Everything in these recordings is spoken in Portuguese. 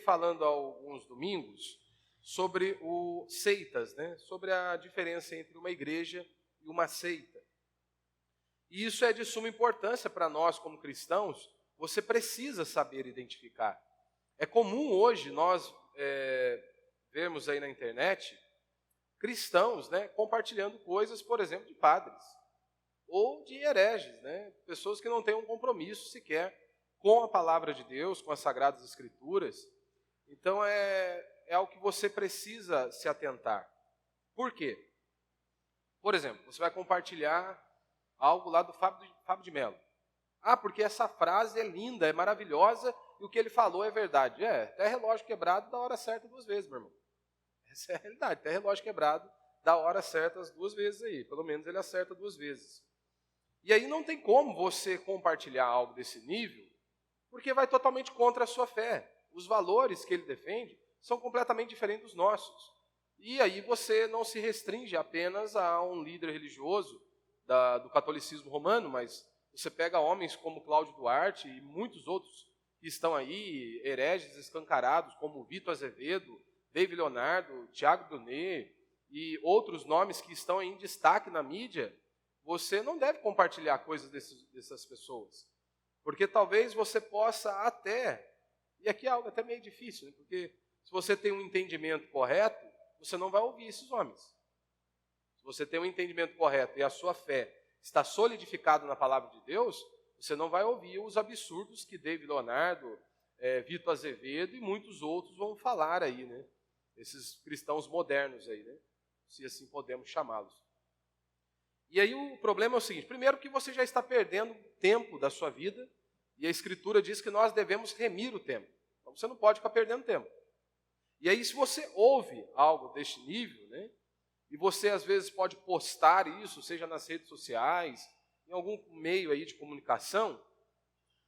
falando há alguns domingos sobre seitas, né? Sobre a diferença entre uma igreja e uma seita. E isso é de suma importância para nós como cristãos, você precisa saber identificar. É comum hoje nós vermos aí na internet cristãos, né, compartilhando coisas, por exemplo, de padres ou de hereges, né, pessoas que não têm um compromisso sequer com a palavra de Deus, com as Sagradas Escrituras. Então é algo que você precisa se atentar. Por quê? Por exemplo, você vai compartilhar algo lá do Fábio de Mello. Ah, porque essa frase é linda, é maravilhosa, e o que ele falou é verdade. Até relógio quebrado dá hora certa 2 vezes, meu irmão. Essa é a realidade, até relógio quebrado dá hora certa as 2 vezes aí. Pelo menos ele acerta 2 vezes. E aí não tem como você compartilhar algo desse nível, porque vai totalmente contra a sua fé. Os valores que ele defende são completamente diferentes dos nossos. E aí você não se restringe apenas a um líder religioso do catolicismo romano, mas você pega homens como Cláudio Duarte e muitos outros que estão aí, hereges escancarados, como Vitor Azevedo, David Leonardo, Tiago Brunet e outros nomes que estão aí em destaque na mídia. Você não deve compartilhar coisas dessas pessoas, porque talvez você possa até, e aqui é algo até meio difícil, né? Porque se você tem um entendimento correto, você não vai ouvir esses homens. Se você tem um entendimento correto e a sua fé está solidificada na palavra de Deus, você não vai ouvir os absurdos que David Leonardo, Vitor Azevedo e muitos outros vão falar aí, né? Esses cristãos modernos aí, né? Se assim podemos chamá-los. E aí o problema é o seguinte: primeiro que você já está perdendo tempo da sua vida, e a Escritura diz que nós devemos remir o tempo. Então você não pode ficar perdendo tempo. E aí se você ouve algo deste nível, né, e você às vezes pode postar isso, seja nas redes sociais, em algum meio aí de comunicação,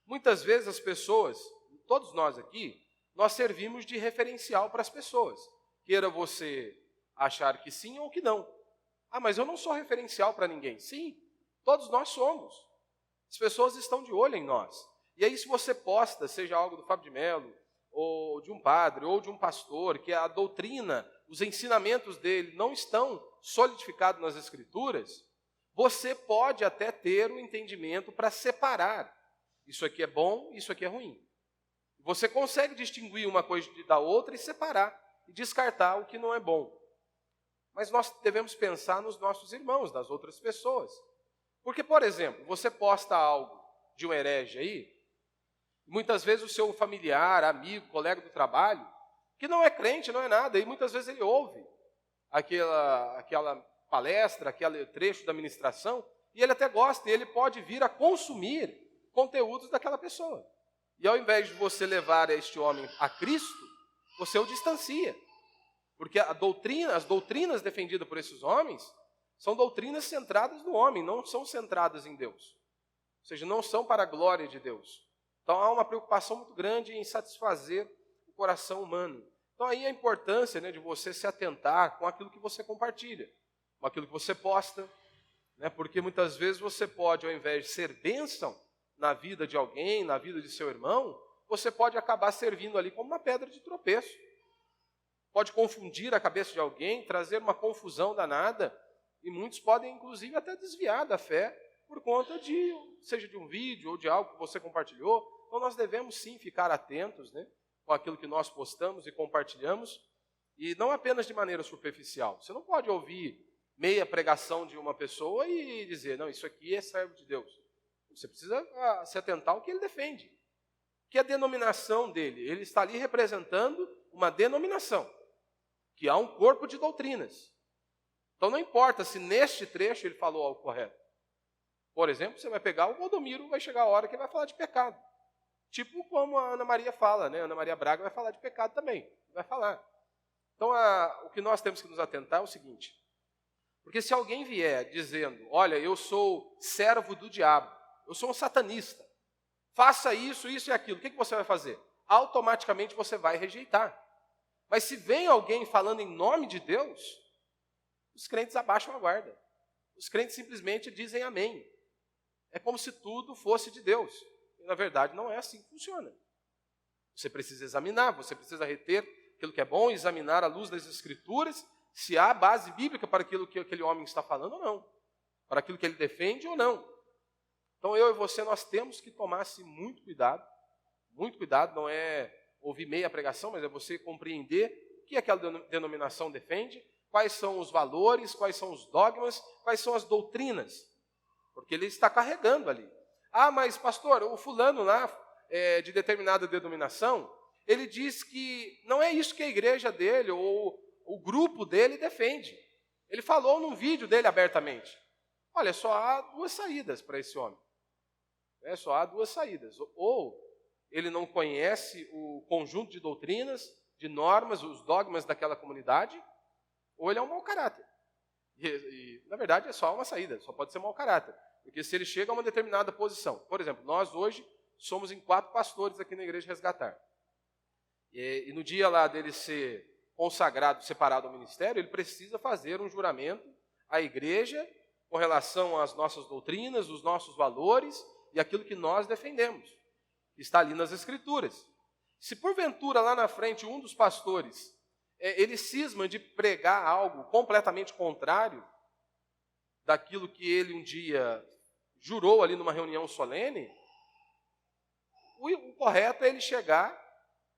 muitas vezes as pessoas, todos nós aqui, nós servimos de referencial para as pessoas. Queira você achar que sim ou que não. Ah, mas eu não sou referencial para ninguém. Sim, todos nós somos. As pessoas estão de olho em nós. E aí se você posta, seja algo do Fábio de Mello, ou de um padre, ou de um pastor, que a doutrina, os ensinamentos dele não estão solidificados nas Escrituras, você pode até ter o entendimento para separar. Isso aqui é bom, isso aqui é ruim. Você consegue distinguir uma coisa da outra e separar, e descartar o que não é bom. Mas nós devemos pensar nos nossos irmãos, nas outras pessoas. Porque, por exemplo, você posta algo de um herege aí, muitas vezes o seu familiar, amigo, colega do trabalho, que não é crente, não é nada, e muitas vezes ele ouve aquela palestra, aquele trecho da ministração, e ele até gosta, e ele pode vir a consumir conteúdos daquela pessoa. E ao invés de você levar este homem a Cristo, você o distancia. Porque as doutrinas defendidas por esses homens são doutrinas centradas no homem, não são centradas em Deus. Ou seja, não são para a glória de Deus. Então há uma preocupação muito grande em satisfazer o coração humano. Então aí a importância, né, de você se atentar com aquilo que você compartilha, com aquilo que você posta, né, porque muitas vezes você pode, ao invés de ser bênção na vida de alguém, na vida de seu irmão, você pode acabar servindo ali como uma pedra de tropeço. Pode confundir a cabeça de alguém, trazer uma confusão danada, e muitos podem, inclusive, até desviar da fé por conta seja de um vídeo ou de algo que você compartilhou. Então nós devemos sim ficar atentos, né, com aquilo que nós postamos e compartilhamos, e não apenas de maneira superficial. Você não pode ouvir meia pregação de uma pessoa e dizer, não, isso aqui é servo de Deus. Você precisa se atentar ao que ele defende. Que é a denominação dele? Ele está ali representando uma denominação, que há um corpo de doutrinas. Então não importa se neste trecho ele falou algo correto. Por exemplo, você vai pegar o Valdomiro, vai chegar a hora que ele vai falar de pecado. Tipo como a Ana Maria fala, né? A Ana Maria Braga vai falar de pecado também. Vai falar. Então o que nós temos que nos atentar é o seguinte. Porque se alguém vier dizendo, olha, eu sou servo do diabo, eu sou um satanista, faça isso, isso e aquilo, o que você vai fazer? Automaticamente você vai rejeitar. Mas se vem alguém falando em nome de Deus, os crentes abaixam a guarda. Os crentes simplesmente dizem amém. É como se tudo fosse de Deus. E, na verdade, não é assim que funciona. Você precisa examinar, você precisa reter aquilo que é bom, examinar à luz das Escrituras, se há base bíblica para aquilo que aquele homem está falando ou não, para aquilo que ele defende ou não. Então eu e você, nós temos que tomar muito cuidado, não é ouvir meia pregação, mas é você compreender o que aquela denominação defende, quais são os valores, quais são os dogmas, quais são as doutrinas, porque ele está carregando ali. Ah, mas pastor, o fulano lá de determinada denominação, ele diz que não é isso que a igreja dele ou o grupo dele defende. Ele falou num vídeo dele abertamente. Olha, só há duas saídas para esse homem. Só há duas saídas. Ou ele não conhece o conjunto de doutrinas, de normas, os dogmas daquela comunidade, ou ele é um mau caráter. E na verdade, é só uma saída, só pode ser mau caráter. Porque se ele chega a uma determinada posição, por exemplo, nós hoje somos em 4 pastores aqui na Igreja Resgatar. E no dia lá dele ser consagrado, separado ao ministério, ele precisa fazer um juramento à igreja com relação às nossas doutrinas, os nossos valores e aquilo que nós defendemos. Está ali nas Escrituras. Se porventura lá na frente um dos pastores, ele cisma de pregar algo completamente contrário daquilo que ele um dia jurou ali numa reunião solene, o correto é ele chegar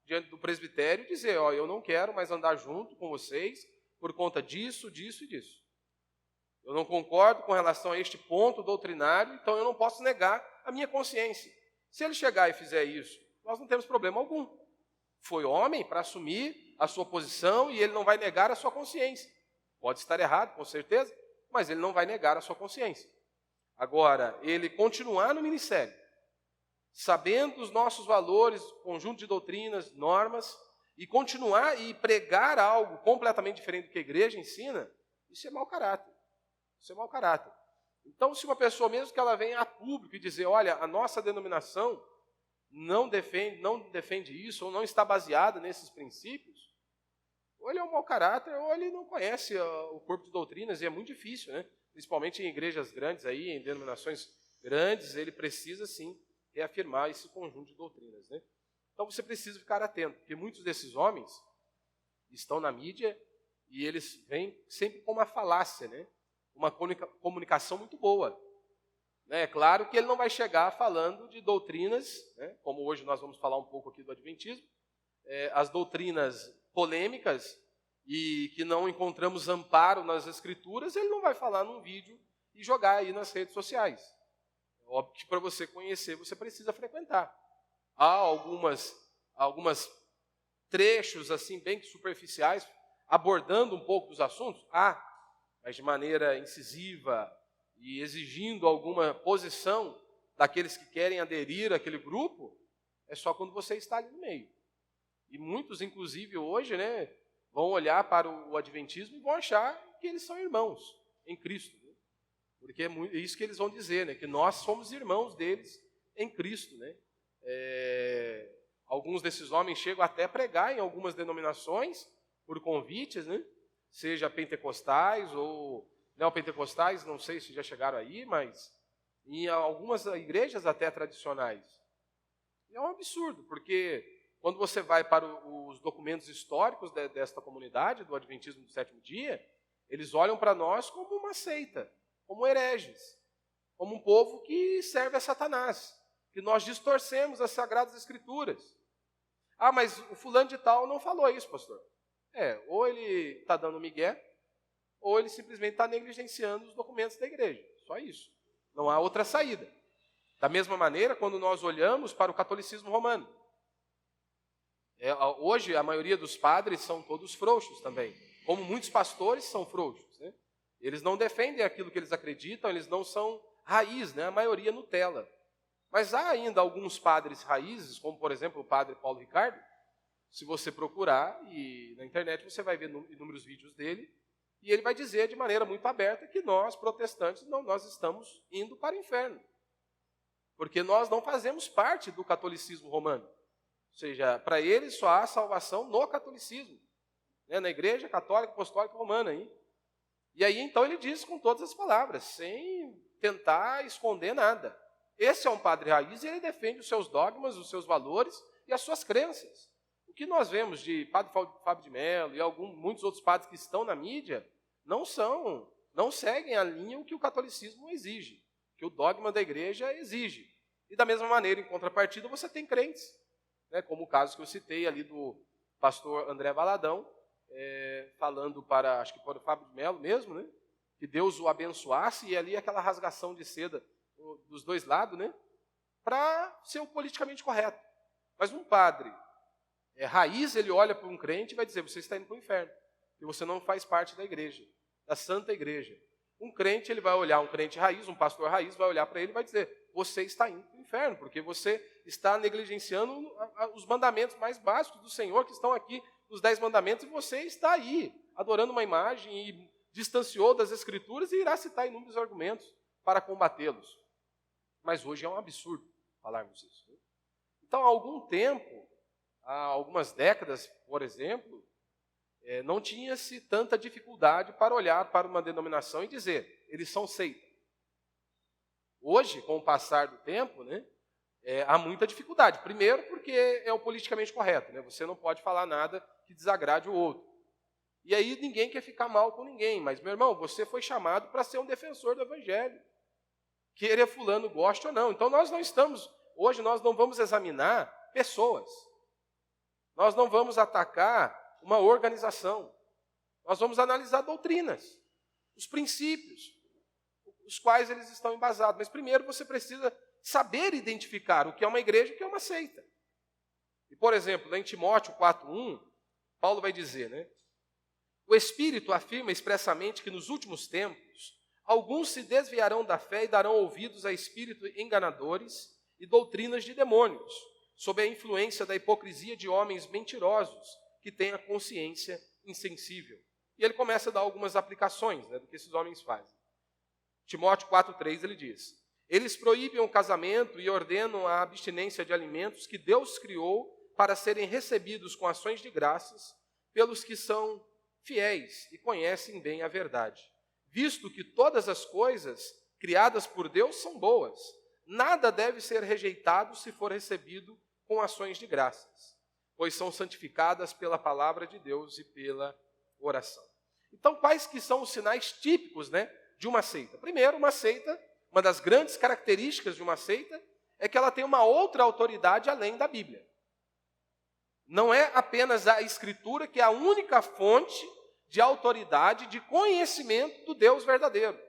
diante do presbitério e dizer, eu não quero mais andar junto com vocês por conta disso, disso e disso. Eu não concordo com relação a este ponto doutrinário, então eu não posso negar a minha consciência. Se ele chegar e fizer isso, nós não temos problema algum. Foi homem para assumir a sua posição e ele não vai negar a sua consciência. Pode estar errado, com certeza, mas ele não vai negar a sua consciência. Agora, ele continuar no ministério, sabendo os nossos valores, conjunto de doutrinas, normas, e continuar e pregar algo completamente diferente do que a igreja ensina, isso é mau caráter. Isso é mau caráter. Então, se uma pessoa, mesmo que ela venha a público e dizer, olha, a nossa denominação não defende isso, ou não está baseada nesses princípios, ou ele é um mau caráter, ou ele não conhece o corpo de doutrinas, e é muito difícil, né? Principalmente em igrejas grandes, aí, em denominações grandes, ele precisa, sim, reafirmar esse conjunto de doutrinas, né? Então, você precisa ficar atento, porque muitos desses homens estão na mídia e eles vêm sempre com uma falácia, né? Uma comunicação muito boa. É claro que ele não vai chegar falando de doutrinas, né, como hoje nós vamos falar um pouco aqui do Adventismo, as doutrinas polêmicas e que não encontramos amparo nas Escrituras, ele não vai falar num vídeo e jogar aí nas redes sociais. Óbvio que para você conhecer, você precisa frequentar. Há algumas trechos assim bem superficiais, abordando um pouco dos assuntos, mas de maneira incisiva e exigindo alguma posição daqueles que querem aderir àquele grupo, é só quando você está ali no meio. E muitos, inclusive, hoje, né, vão olhar para o Adventismo e vão achar que eles são irmãos em Cristo. Né? Porque é isso que eles vão dizer, né, que nós somos irmãos deles em Cristo. Né? Alguns desses homens chegam até a pregar em algumas denominações, por convites, né? Seja pentecostais ou neopentecostais, não sei se já chegaram aí, mas em algumas igrejas até tradicionais. E é um absurdo, porque quando você vai para os documentos históricos desta comunidade, do Adventismo do Sétimo Dia, eles olham para nós como uma seita, como hereges, como um povo que serve a Satanás, que nós distorcemos as Sagradas Escrituras. Mas o fulano de tal não falou isso, pastor. Ou ele está dando migué, ou ele simplesmente está negligenciando os documentos da igreja. Só isso. Não há outra saída. Da mesma maneira, quando nós olhamos para o catolicismo romano. Hoje, a maioria dos padres são todos frouxos também. Como muitos pastores são frouxos. Né? Eles não defendem aquilo que eles acreditam, eles não são raiz, né? A maioria Nutella. Mas há ainda alguns padres raízes, como, por exemplo, o padre Paulo Ricardo. Se você procurar, e na internet você vai ver inúmeros vídeos dele, e ele vai dizer de maneira muito aberta que nós, protestantes, nós estamos indo para o inferno. Porque nós não fazemos parte do catolicismo romano. Ou seja, para eles só há salvação no catolicismo, né? Na Igreja Católica Apostólica Romana. Hein? E aí, então, ele diz com todas as palavras, sem tentar esconder nada. Esse é um padre raiz e ele defende os seus dogmas, os seus valores, e as suas crenças. O que nós vemos de Padre Fábio de Mello e muitos outros padres que estão na mídia não seguem a linha o que o catolicismo exige, que o dogma da igreja exige. E da mesma maneira, em contrapartida, você tem crentes, né, como o caso que eu citei ali do pastor André Valadão, falando acho que para o Fábio de Mello mesmo, né, que Deus o abençoasse, e ali aquela rasgação de seda dos dois lados, né, para ser o politicamente correto. Mas um padre raiz, ele olha para um crente e vai dizer, você está indo para o inferno, porque você não faz parte da igreja, da Santa Igreja. Um crente, ele vai olhar, um crente raiz, um pastor raiz, vai olhar para ele e vai dizer, você está indo para o inferno, porque você está negligenciando os mandamentos mais básicos do Senhor, que estão aqui nos 10 mandamentos, e você está aí, adorando uma imagem, e distanciou das Escrituras, e irá citar inúmeros argumentos para combatê-los. Mas hoje é um absurdo falarmos isso. Né? Então, há algum tempo, há algumas décadas, por exemplo, não tinha-se tanta dificuldade para olhar para uma denominação e dizer, eles são seita. Hoje, com o passar do tempo, né, há muita dificuldade. Primeiro, porque é o politicamente correto. Né? Você não pode falar nada que desagrade o outro. E aí ninguém quer ficar mal com ninguém. Mas, meu irmão, você foi chamado para ser um defensor do Evangelho. Querer fulano goste ou não. Então, hoje nós não vamos examinar pessoas. Nós não vamos atacar uma organização. Nós vamos analisar doutrinas, os princípios, os quais eles estão embasados. Mas primeiro você precisa saber identificar o que é uma igreja e o que é uma seita. E, por exemplo, em Timóteo 4:1, Paulo vai dizer, né? O Espírito afirma expressamente que nos últimos tempos, alguns se desviarão da fé e darão ouvidos a espíritos enganadores e doutrinas de demônios, sob a influência da hipocrisia de homens mentirosos, que têm a consciência insensível. E ele começa a dar algumas aplicações, né, do que esses homens fazem. Timóteo 4:3 ele diz, eles proíbem o casamento e ordenam a abstinência de alimentos que Deus criou para serem recebidos com ações de graças pelos que são fiéis e conhecem bem a verdade. Visto que todas as coisas criadas por Deus são boas, nada deve ser rejeitado se for recebido com ações de graças, pois são santificadas pela palavra de Deus e pela oração. Então, quais que são os sinais típicos, né, de uma seita? Primeiro, uma seita, uma das grandes características de uma seita é que ela tem uma outra autoridade além da Bíblia. Não é apenas a Escritura que é a única fonte de autoridade, de conhecimento do Deus verdadeiro.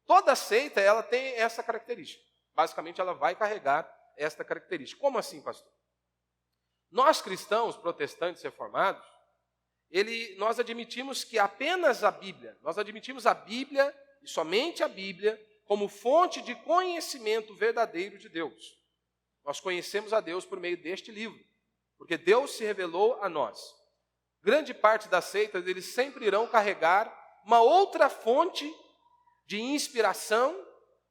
Toda seita, ela tem essa característica. Basicamente, ela vai carregar esta característica. Como assim, pastor? Nós cristãos, protestantes reformados, nós admitimos que apenas a Bíblia, nós admitimos a Bíblia, e somente a Bíblia, como fonte de conhecimento verdadeiro de Deus. Nós conhecemos a Deus por meio deste livro, porque Deus se revelou a nós. Grande parte das seitas, eles sempre irão carregar uma outra fonte de inspiração,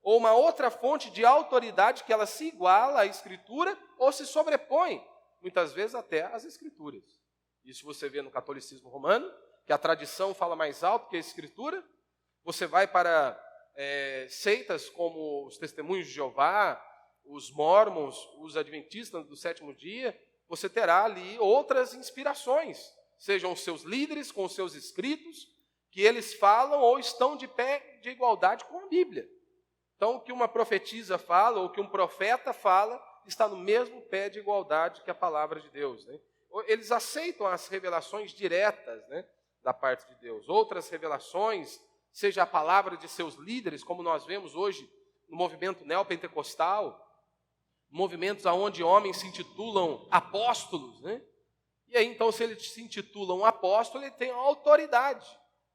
ou uma outra fonte de autoridade que ela se iguala à Escritura, ou se sobrepõe, muitas vezes até às Escrituras. Isso você vê no catolicismo romano, que a tradição fala mais alto que a Escritura. Você vai para seitas como os Testemunhos de Jeová, os Mormons, os Adventistas do sétimo dia, você terá ali outras inspirações, sejam os seus líderes com os seus escritos, que eles falam ou estão de pé de igualdade com a Bíblia. Então, o que uma profetisa fala, ou o que um profeta fala, está no mesmo pé de igualdade que a palavra de Deus. Né? Eles aceitam as revelações diretas, né, da parte de Deus. Outras revelações, seja a palavra de seus líderes, como nós vemos hoje no movimento neopentecostal, movimentos onde homens se intitulam apóstolos, né? E aí, então, se ele se intitula um apóstolo, ele tem a autoridade,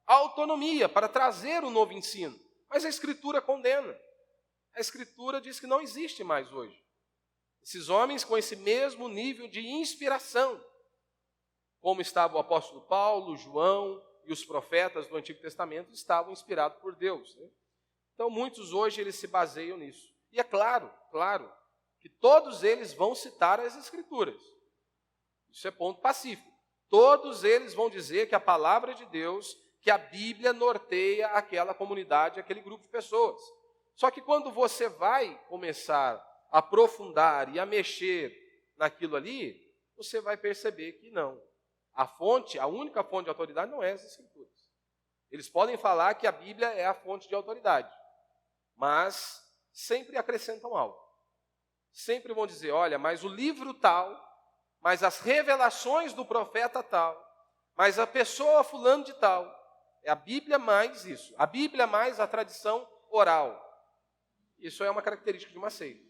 a autonomia para trazer o novo ensino. Mas a Escritura condena. A Escritura diz que não existe mais hoje. Esses homens com esse mesmo nível de inspiração, como estava o apóstolo Paulo, João e os profetas do Antigo Testamento, estavam inspirados por Deus. Né? Então, muitos hoje eles se baseiam nisso. E é claro, que todos eles vão citar as Escrituras. Isso é ponto pacífico. Todos eles vão dizer que a palavra de Deus, que a Bíblia norteia aquela comunidade, aquele grupo de pessoas. Só que quando você vai começar a aprofundar e a mexer naquilo ali, você vai perceber que não. A única fonte de autoridade não é as Escrituras. Eles podem falar que a Bíblia é a fonte de autoridade, mas sempre acrescentam algo. Sempre vão dizer, olha, mas o livro tal, mas as revelações do profeta tal, mas a pessoa fulano de tal. É a Bíblia mais isso. A Bíblia mais a tradição oral. Isso é uma característica de uma seita.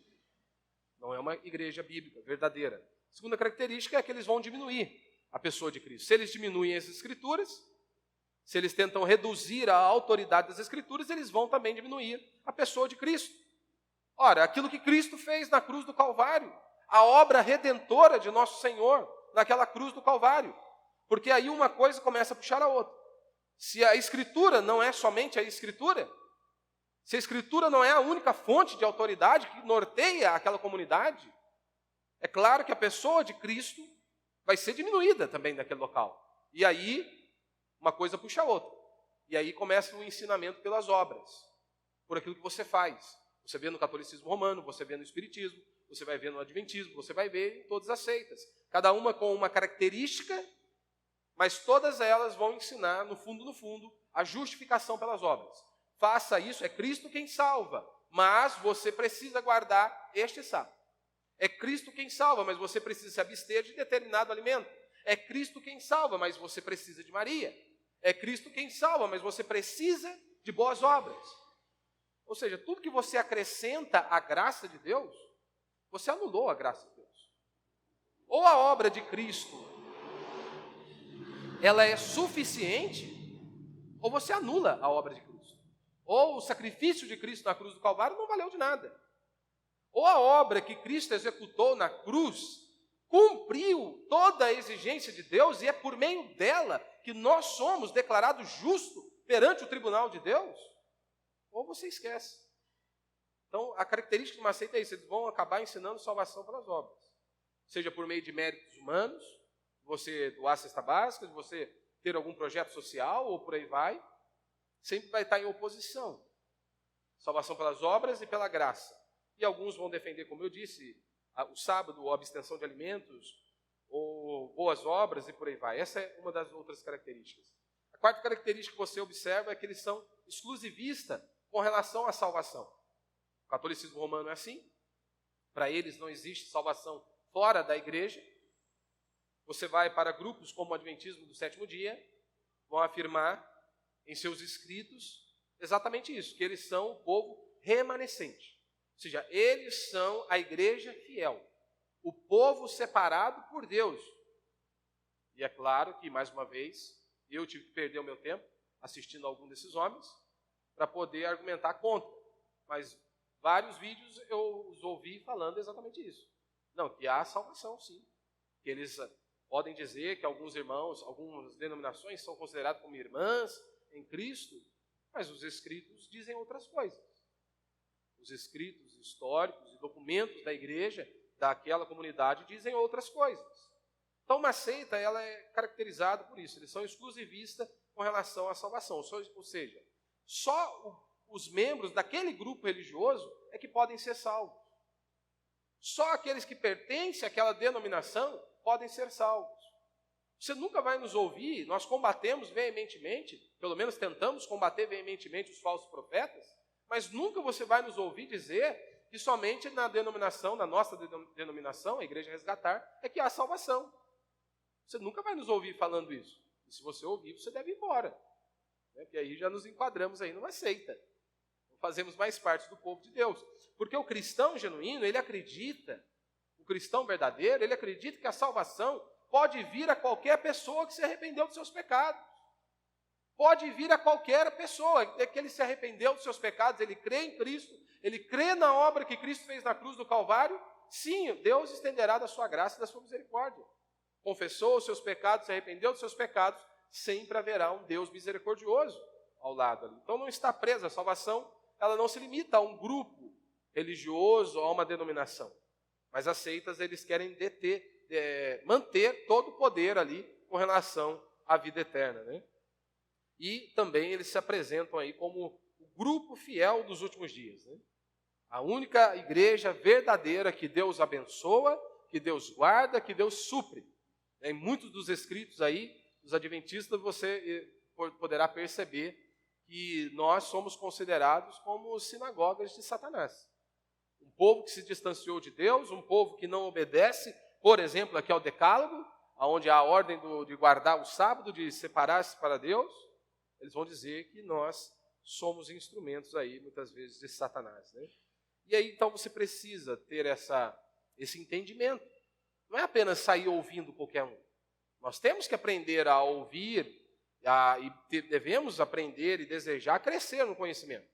Não é uma igreja bíblica verdadeira. A segunda característica é que eles vão diminuir a pessoa de Cristo. Se eles diminuem as Escrituras, se eles tentam reduzir a autoridade das Escrituras, eles vão também diminuir a pessoa de Cristo. Ora, aquilo que Cristo fez na cruz do Calvário, a obra redentora de nosso Senhor naquela cruz do Calvário. Porque aí uma coisa começa a puxar a outra. Se a Escritura não é somente a Escritura, se a Escritura não é a única fonte de autoridade que norteia aquela comunidade, é claro que a pessoa de Cristo vai ser diminuída também naquele local. E aí, uma coisa puxa a outra. E aí começa o ensinamento pelas obras, por aquilo que você faz. Você vê no catolicismo romano, você vê no espiritismo, você vai ver no adventismo, você vai ver em todas as seitas. Cada uma com uma característica, mas todas elas vão ensinar, no fundo, a justificação pelas obras. Faça isso, é Cristo quem salva, mas você precisa guardar este sábado. É Cristo quem salva, mas você precisa se abster de determinado alimento. É Cristo quem salva, mas você precisa de Maria. É Cristo quem salva, mas você precisa de boas obras. Ou seja, tudo que você acrescenta à graça de Deus, você anulou a graça de Deus. Ou a obra de Cristo, ela é suficiente, ou você anula a obra de Cristo. Ou o sacrifício de Cristo na cruz do Calvário não valeu de nada. Ou a obra que Cristo executou na cruz cumpriu toda a exigência de Deus e é por meio dela que nós somos declarados justos perante o tribunal de Deus, ou você esquece. Então, a característica de uma seita é isso, eles vão acabar ensinando salvação pelas obras. Seja por meio de méritos humanos, você doar cesta básica, de você ter algum projeto social, ou por aí vai, sempre vai estar em oposição. Salvação pelas obras e pela graça. E alguns vão defender, como eu disse, o sábado, ou a abstenção de alimentos, ou boas obras e por aí vai. Essa é uma das outras características. A quarta característica que você observa é que eles são exclusivistas com relação à salvação. O catolicismo romano é assim. Para eles não existe salvação fora da igreja. Você vai para grupos como o Adventismo do Sétimo Dia, vão afirmar em seus escritos exatamente isso, que eles são o povo remanescente. Ou seja, eles são a igreja fiel, o povo separado por Deus. E é claro que, mais uma vez, eu tive que perder o meu tempo assistindo a algum desses homens para poder argumentar contra. Mas vários vídeos eu os ouvi falando exatamente isso. Não, que há salvação, sim. Que eles podem dizer que alguns irmãos, algumas denominações são consideradas como irmãs em Cristo, mas os escritos dizem outras coisas. Os escritos históricos e documentos da igreja, daquela comunidade, dizem outras coisas. Então, uma seita, ela é caracterizada por isso. Eles são exclusivistas com relação à salvação. Ou seja, só os membros daquele grupo religioso é que podem ser salvos. Só aqueles que pertencem àquela denominação podem ser salvos. Você nunca vai nos ouvir, nós combatemos veementemente, pelo menos tentamos combater veementemente os falsos profetas, mas nunca você vai nos ouvir dizer que somente na denominação, na nossa denominação, a Igreja Resgatar, é que há salvação. Você nunca vai nos ouvir falando isso. E se você ouvir, você deve ir embora. Porque aí já nos enquadramos aí numa seita. Não fazemos mais parte do povo de Deus. Porque o cristão genuíno, ele acredita, o cristão verdadeiro, ele acredita que a salvação pode vir a qualquer pessoa que se arrependeu dos seus pecados. Pode vir a qualquer pessoa que ele se arrependeu dos seus pecados, ele crê em Cristo, ele crê na obra que Cristo fez na cruz do Calvário. Sim, Deus estenderá da sua graça e da sua misericórdia. Confessou os seus pecados, se arrependeu dos seus pecados, sempre haverá um Deus misericordioso ao lado ali. Então não está presa, a salvação, ela não se limita a um grupo religioso, a uma denominação. Mas as seitas, eles querem manter todo o poder ali com relação à vida eterna, né? E também eles se apresentam aí como o grupo fiel dos últimos dias, né? A única igreja verdadeira que Deus abençoa que Deus guarda, que Deus supre. Em muitos dos escritos aí, dos adventistas, você poderá perceber que nós somos considerados como sinagogas de Satanás. Um povo que se distanciou de Deus, um povo que não obedece, por exemplo, aqui ao Decálogo, onde há a ordem de guardar o sábado, de separar-se para Deus, eles vão dizer que nós somos instrumentos aí, muitas vezes, de Satanás, né? E aí, então, você precisa ter esse entendimento. Não é apenas sair ouvindo qualquer um. Nós temos que aprender a ouvir, devemos aprender e desejar crescer no conhecimento.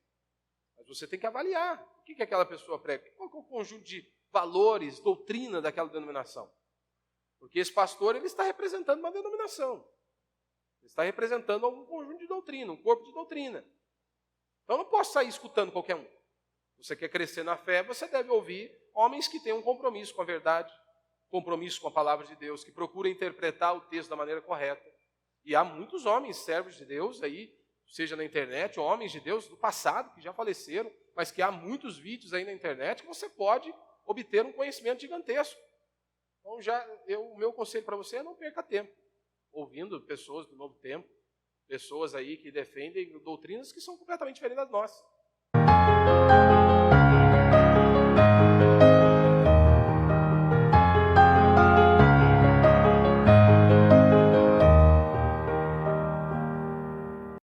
Mas você tem que avaliar o que aquela pessoa prega, qual é o conjunto de valores, doutrina daquela denominação. Porque esse pastor, ele está representando uma denominação. Ele está representando algum conjunto de doutrina, um corpo de doutrina. Então, eu não posso sair escutando qualquer um. Você quer crescer na fé, você deve ouvir homens que têm um compromisso com a verdade, compromisso com a palavra de Deus, que procuram interpretar o texto da maneira correta. E há muitos homens, servos de Deus aí, seja na internet, ou homens de Deus do passado, que já faleceram, mas que há muitos vídeos aí na internet que você pode obter um conhecimento gigantesco. Então, o meu conselho para você é não perca tempo ouvindo pessoas do Novo Tempo, pessoas aí que defendem doutrinas que são completamente diferentes das nossas.